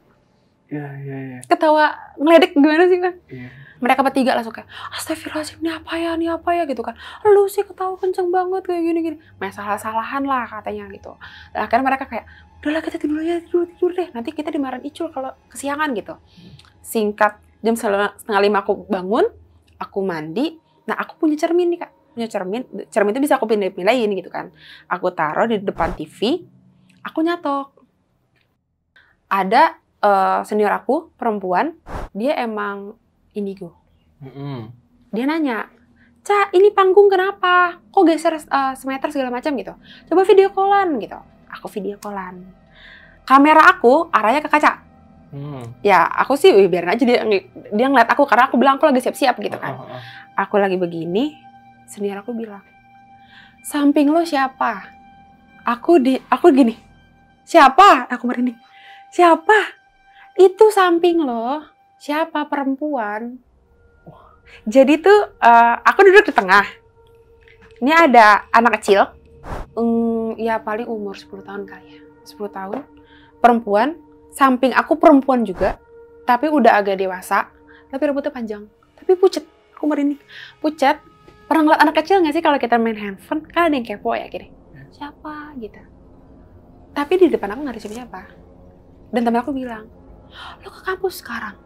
Iya. Ketawa ngeledek gimana sih kan? Iya. Mereka bertiga langsung kayak, astagfirullahaladzim, ini apa ya gitu kan. Lu sih ketawa kenceng banget kayak gini-gini. Salah-salahan lah katanya gitu. Dan akhirnya mereka kayak, udahlah kita tidur aja, tidur deh. Nanti kita dimarahin Icul kalau kesiangan gitu. Singkat, jam 4:30 aku bangun, aku mandi. Nah aku punya cermin nih Kak. Cermin itu bisa aku pindah-pindahin gitu kan. Aku taruh di depan TV, aku nyatok. Ada senior aku, perempuan, dia emang indigo. Dia nanya, Ca, ini panggung kenapa? Kok geser semeter segala macam gitu? Coba video callan gitu. Aku video callan. Kamera aku arahnya ke kaca. Ya aku sih biarin aja dia ngeliat aku, karena aku bilang aku lagi siap-siap gitu kan. Aku lagi begini. Senior aku bilang, samping lo siapa? Aku gini, siapa? Aku merinding. Siapa? Itu samping lo. Siapa? Perempuan. Jadi tuh aku duduk di tengah. Ini ada anak kecil, ya paling umur 10 tahun kali ya. 10 tahun. Perempuan, samping aku perempuan juga, tapi udah agak dewasa, tapi rambutnya panjang. Tapi pucet, aku merinding. Pucet. Pernah ngeliat anak kecil nggak sih kalau kita main handphone? Kan ada yang kepo ya gini. Siapa gitu. Tapi di depan aku nggak ada siapa-siapa. Dan temen aku bilang, lo ke kampus sekarang.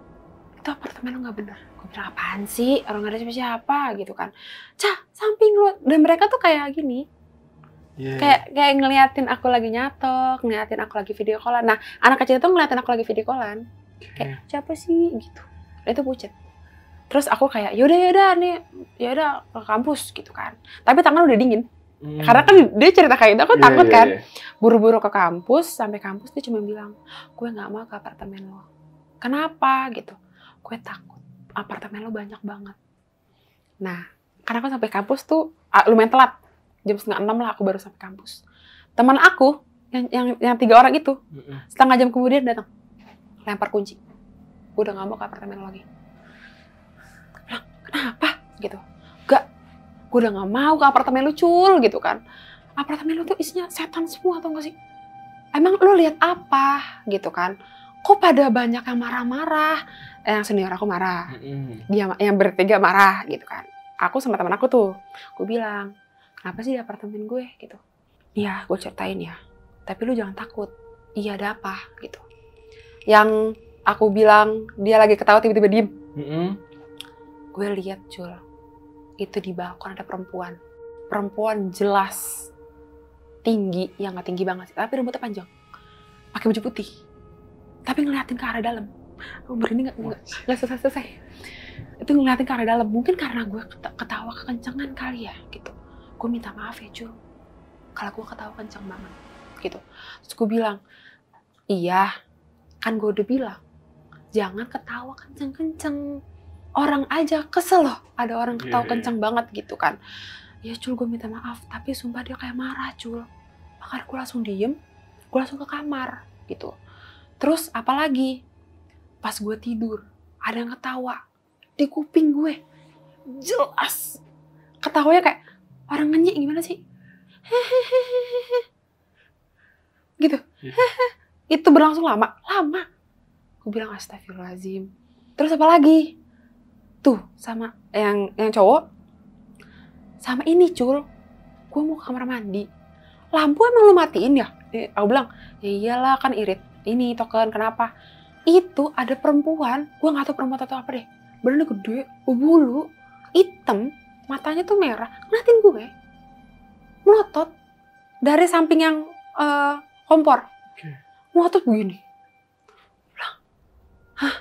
Itu apartemen lo nggak bener. Gue bilang, apaan sih? Orang nggak ada siapa-siapa gitu kan. Cah, samping lo. Dan mereka tuh kayak gini. Kayak ngeliatin aku lagi nyatok, ngeliatin aku lagi video callan. Nah, anak kecil tuh ngeliatin aku lagi video callan. Kayak, siapa sih? Gitu. Dan itu pucet. Terus aku kayak, yaudah nih, yaudah ke kampus gitu kan. Tapi tangan udah dingin. Karena kan dia cerita kayak itu, aku takut kan. Buru-buru ke kampus, sampai kampus dia cuma bilang, gue nggak mau ke apartemen lo. Kenapa gitu? Gue takut, apartemen lo banyak banget. Nah, karena aku sampai kampus tuh lumayan telat. Jam 5:30 lah aku baru sampai kampus. Teman aku, yang 3 orang itu, setengah jam kemudian datang. Lempar kunci. Gue udah nggak mau ke apartemen lo lagi. Kenapa? Gitu. Gak, gue udah gak mau ke apartemen lu Cul gitu kan. Apartemen lu tuh isinya setan semua tau gak sih? Emang lu lihat apa gitu kan? Kok pada banyak yang marah-marah? Yang senior aku marah. Dia yang bertiga marah gitu kan. Aku sama teman aku tuh, gue bilang, kenapa sih di apartemen gue gitu? Iya, gue ceritain ya. Tapi lu jangan takut. Iya, ada apa gitu. Yang aku bilang dia lagi ketawa tiba-tiba diem. Gue lihat Jul, itu di balkon ada perempuan. Perempuan jelas tinggi, ya nggak tinggi banget sih, tapi rambutnya panjang, pakai baju putih, tapi ngeliatin ke arah dalam. Aku berani nggak selesai. Itu ngeliatin ke arah dalam. Mungkin karena gue ketawa kekencangan kali ya, gitu. Gue minta maaf ya Jul, kalau gue ketawa kencang banget, gitu. Terus gue bilang, iya, kan gue udah bilang, jangan ketawa kenceng-kenceng. orang aja kesel loh, ada orang ketawa Iya. kenceng banget gitu kan. Ya Cul, gue minta maaf, tapi sumpah dia kayak marah Cul. Makanya gue langsung diem, gue langsung ke kamar gitu. Terus apalagi pas gue tidur ada yang ketawa di kuping gue, jelas ketawanya kayak orang ngenyek gimana sih, hehehe gitu. Itu berlangsung lama. Gue bilang astagfirullahaladzim. Terus apa lagi? Tuh sama yang cowok sama ini Cul, gue mau ke kamar mandi, lampu emang lu matiin ya? Aku bilang ya iyalah kan irit ini token, kenapa? Itu ada perempuan, gue nggak tahu perempuan atau apa deh, badannya gede, berbulu, hitam, matanya tuh merah, ngeliatin gue, melotot dari samping yang kompor, melotot begini. Hah?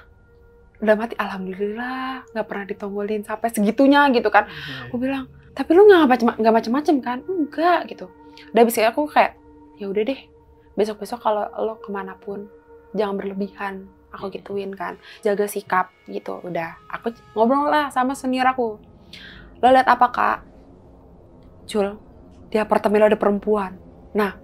Udah mati, alhamdulillah nggak pernah ditonggolin sampai segitunya gitu kan. Gue bilang, tapi lu nggak macem-macem kan? Enggak gitu. Udah bisa aku kayak, ya udah deh, besok-besok kalau lo kemanapun jangan berlebihan, aku gituin kan, jaga sikap gitu. Udah, aku ngobrol lah sama senior aku. Lo lihat apa Kak? Cul, di apartemen lo ada perempuan. Nah,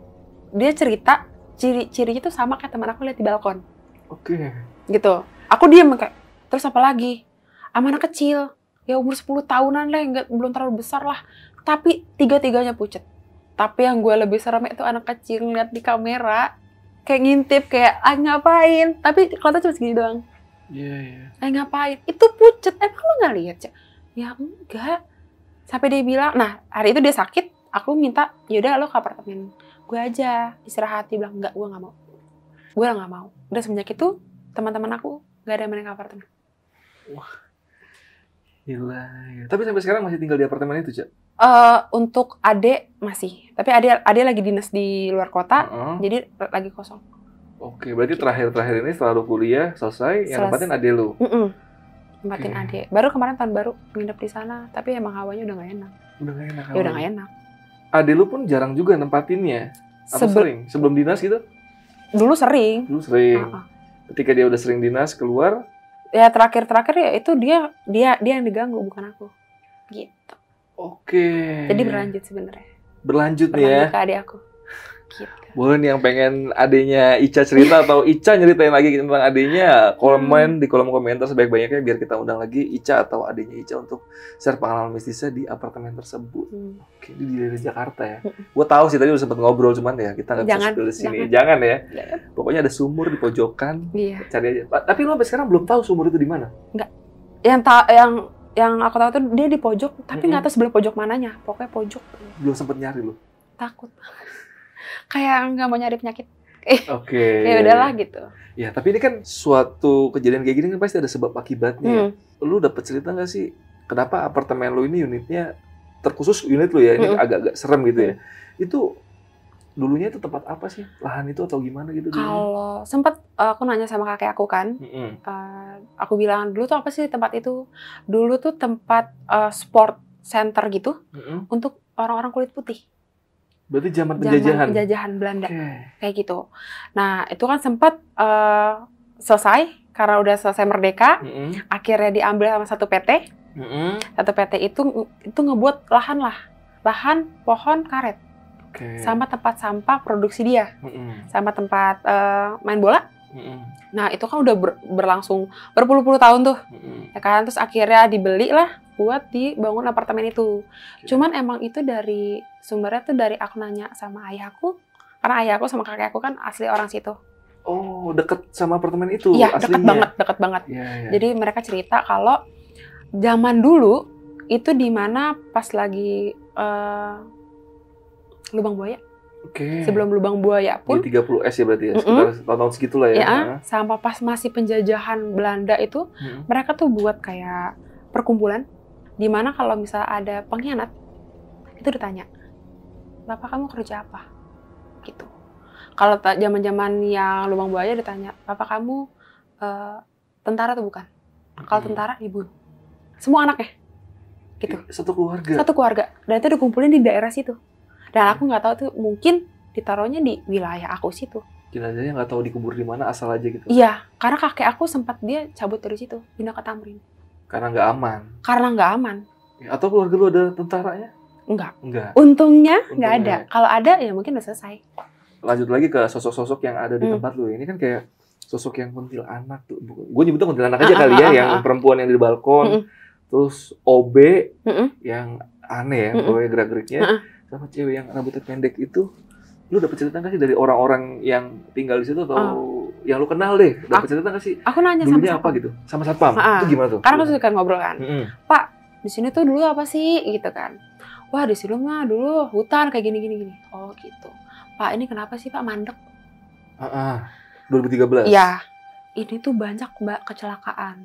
dia cerita ciri-cirinya tuh sama kayak teman aku lihat di balkon. Oke. Gitu. Aku diem kayak, terus apa lagi? Sama anak kecil, ya umur 10 tahunan lah, belum terlalu besar lah. Tapi tiga-tiganya pucet. Tapi yang gue lebih serem itu anak kecil ngeliat di kamera, kayak ngintip, kayak, ngapain? Tapi kelihatan cuma segini doang. Iya. Ngapain? Itu pucet, emang lo gak lihat? Ya enggak. Sampai dia bilang, nah hari itu dia sakit, aku minta, yaudah lo ke apartemen gue aja, istirahat. Dia bilang, enggak, gue gak mau. Gue gak mau. Udah semenjak itu, teman-teman aku gak ada yang main ke apartemen. Wah, gila. Tapi sampai sekarang masih tinggal di apartemen itu, Cak? Untuk adek masih, tapi adek lagi dinas di luar kota, jadi lagi kosong. Oke, berarti terakhir ini setelah lu kuliah selesai, yang nempatin adek lu? Nempatin adek. Baru kemarin tahun baru nginep di sana, tapi emang hawanya udah gak enak. Udah gak enak. Ya udah gak enak. Adek lu pun jarang juga nempatinnya? Apa sering? Sebelum dinas gitu? Dulu sering. Ketika dia udah sering dinas keluar, ya terakhir ya itu dia yang diganggu, bukan aku gitu. Oke. Jadi berlanjut sebenarnya. Berlanjut nih ya ke adik aku gitu. Boleh nih yang pengen adenya Ica cerita atau Ica nyeritain lagi tentang adenya, komen di kolom komentar sebaik-banyaknya biar kita undang lagi Ica atau adenya Ica untuk share pengalaman mistisnya di apartemen tersebut. Oke, di daerah Jakarta ya. Gue tahu sih tadi udah sempat ngobrol, cuman ya kita nggak bisa spill di sini. Jangan ya. Pokoknya ada sumur di pojokan. Iya. Cari aja. Tapi lo sampai sekarang belum tahu sumur itu di mana? Enggak. Yang aku tahu tuh dia di pojok, tapi nggak tahu sebelah pojok mananya. Pokoknya pojok. Belum sempet nyari lo? Takut. Kayak nggak mau nyari penyakit. Oke. Ya udahlah gitu. Ya, tapi ini kan suatu kejadian kayak gini kan pasti ada sebab akibatnya. Ya. Lu dapet cerita nggak sih kenapa apartemen lu ini unitnya terkhusus unit lu ya ini agak-agak serem gitu ya? Itu dulunya itu tempat apa sih? Lahan itu atau gimana gitu? Kalau sempat aku nanya sama kakek aku kan, aku bilang dulu tuh apa sih tempat itu? Dulu tuh tempat sport center gitu untuk orang-orang kulit putih. Berarti zaman penjajahan Belanda, kayak gitu. Nah itu kan sempat selesai karena udah selesai merdeka, akhirnya diambil sama satu PT. Satu PT itu ngebuat lahan pohon karet, sama tempat sampah produksi dia, sama tempat main bola. Nah itu kan udah berlangsung berpuluh-puluh tahun tuh, ya kan. Terus akhirnya dibeli lah buat dibangun apartemen itu. Cuman emang itu dari sumbernya tuh dari aku nanya sama ayahku, karena ayahku sama kakek aku kan asli orang situ. Oh, deket sama apartemen itu? Iya, aslinya? deket banget. Jadi mereka cerita kalau zaman dulu itu di mana pas lagi lubang buaya. Sebelum lubang buaya pun. Di 30S ya berarti ya, sekitar tahun-tahun segitulah ya. Ya, sama pas masih penjajahan Belanda itu, mereka tuh buat kayak perkumpulan, di mana kalau misal ada pengkhianat, itu ditanya, Bapak kamu kerja apa? Gitu. Kalau zaman-zaman yang lubang buaya ditanya, Bapak kamu tentara atau bukan? Kalau tentara dibunuh. Semua anaknya. Gitu. Satu keluarga? Satu keluarga. Dan itu dikumpulin di daerah situ. Dan aku nggak tahu tuh, mungkin ditaruhnya di wilayah aku situ. Jenazahnya nggak tahu dikubur di mana, asal aja gitu? Iya, karena kakek aku sempat dia cabut dari situ, pindah ke Tamrin. Karena nggak aman. Karena nggak aman. Atau keluarga lu ada tentaranya? Enggak. Untungnya. Untungnya nggak ada. Kalau ada ya mungkin udah selesai. Lanjut lagi ke sosok-sosok yang ada di tempat lu. Ini kan kayak sosok yang kuntilanak tuh. Gue nyebutnya kuntilanak aja kali ya, yang perempuan yang di balkon. Terus OB yang aneh ya, pokoknya gerak-geriknya. Sama cewek yang rambutnya pendek itu. Lu dapet cerita nggak sih dari orang-orang yang tinggal di situ atau yang lu kenal deh? Dapet cerita nggak sih? Aku nanya dulunya sama apa gitu? Sama satpam. Itu gimana tuh? Karena aku suka ngobrol kan. Pak, di sini tuh dulu apa sih gitu kan? Wah, di sini mah dulu hutan kayak gini. Oh, gitu. Pak, ini kenapa sih Pak mandek? 2013. Iya. Ini tuh banyak Mbak kecelakaan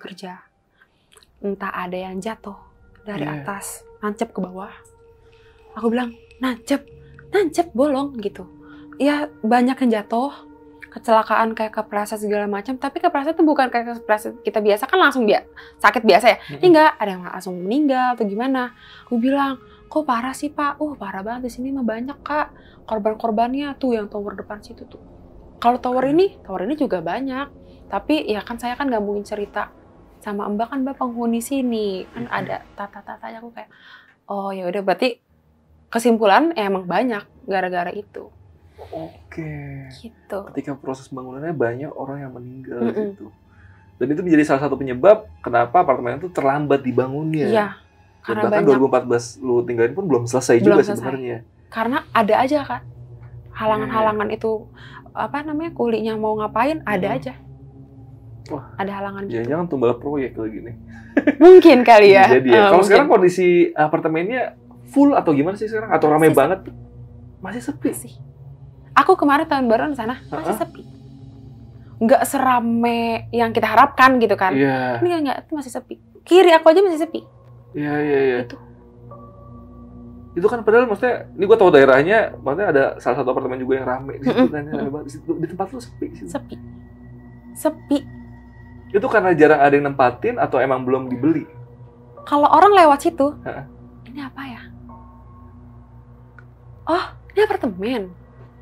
kerja. Entah ada yang jatuh dari atas, nancep ke bawah. Aku bilang, nancep bolong gitu. Ya banyak yang jatuh, kecelakaan kayak kepleset segala macam. Tapi kepleset itu bukan kayak kepleset kita biasa kan langsung sakit biasa ya. Ini enggak, ada yang langsung meninggal atau gimana. Aku bilang, kok parah sih Pak? Parah banget di sini mah banyak Kak. Korban-korbannya tuh yang tower depan situ tuh. Kalau tower ini juga banyak. Tapi ya kan saya kan nggak mungkin cerita sama Mbak kan Mbak penghuni sini kan ada tata-tatanya. Aku kayak, oh ya udah berarti kesimpulan emang banyak gara-gara itu. Oke. Gitu. Ketika proses bangunannya banyak orang yang meninggal gitu. Dan itu menjadi salah satu penyebab kenapa apartemen itu terlambat dibangunnya. Iya. Karena bahkan 2014 lu tinggalin pun belum selesai juga sebenarnya. Karena ada aja kan halangan-halangan itu kulinya mau ngapain ada aja. Wah, ada halangan gitu. Jangan tumbal proyek lagi nih. Mungkin kali ya. Jadi ya. Kalau sekarang kondisi apartemennya full atau gimana sih sekarang? Atau ramai banget? Masih sepi sih. Aku kemarin tahun baruan sana masih sepi. Nggak serame yang kita harapkan gitu kan. Iya. Ini nggak, itu masih sepi. Kiri aku aja masih sepi. Iya. Itu kan padahal maksudnya, ini gue tahu daerahnya, maksudnya ada salah satu apartemen juga yang rame di situ kan, di tempat lu sepi. Sepi. Itu karena jarang ada yang nempatin atau emang belum dibeli? Kalau orang lewat situ, ini apa ya? Oh, ini apartemen.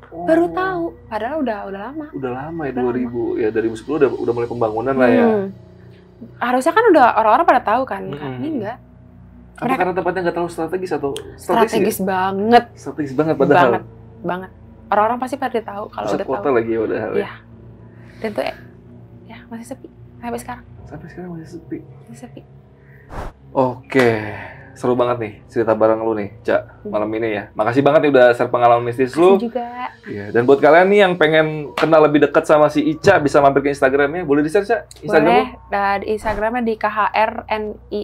Baru tahu, padahal udah lama. Udah lama ya, 2010 udah mulai pembangunan lah ya. Harusnya kan udah orang-orang pada tahu kan, ini enggak. Apa karena tempatnya nggak terlalu strategis atau strategis banget? Strategis banget padahal. Banget. Orang-orang pasti pada tahu kalau udah tahu. Kota lagi ya udah. Iya. Dan tuh ya masih sepi sampai sekarang. Sampai sekarang masih sepi. Masih sepi. Oke. Seru banget nih cerita bareng lu nih, Cak, malam ini ya. Makasih banget nih udah share pengalaman mistis lu. Makasih juga. Iya, dan buat kalian nih yang pengen kenal lebih dekat sama si Ica, bisa mampir ke Instagramnya. Boleh di-share, Cak? Boleh, dan Instagramnya di KHRNISA_M.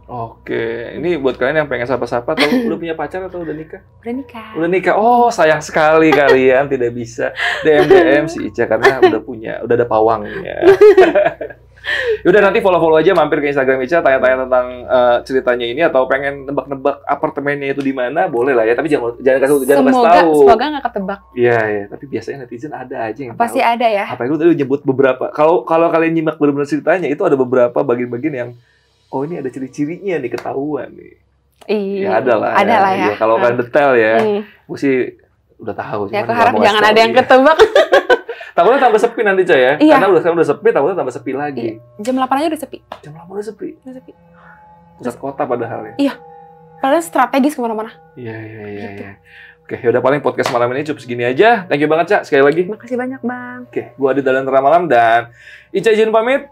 Oke, ini buat kalian yang pengen sapa-sapa, atau udah punya pacar atau udah nikah? Udah nikah. Udah nikah. Oh, sayang sekali kalian tidak bisa DM si Ica karena udah ada pawangnya. Yaudah nanti follow aja, mampir ke Instagram Ica, tanya-tanya tentang ceritanya ini atau pengen nebak-nebak apartemennya itu di mana, boleh lah ya. Tapi jangan kasih tahu. Semoga nggak ketebak. Iya. Tapi biasanya netizen ada aja yang pasti tahu. Ada ya. Apa itu tadi nyebut beberapa. Kalau kalian nyimak benar-benar ceritanya, itu ada beberapa bagian-bagian yang ini ada ciri-cirinya nih, ketahuan nih. Iya. Ada lah ya. Kalau kalian detail ya, gue sih udah tahu. Ya, aku harap jangan ada yang ketebak. Takutnya tambah sepi nanti, Coy ya. Iya. Karena sekarang udah sepi, takutnya tambah sepi lagi. Jam 8 aja udah sepi. Jam 8 udah sepi. Pusat kota padahal ya. Iya. Padahal strategis kemana-mana. Iya. Gitu. Oke, yaudah paling podcast malam ini cukup segini aja. Thank you banget, Cak, sekali lagi. Makasih banyak, Bang. Oke, gua Adit Dalan Tengah Malam dan Ica izin pamit.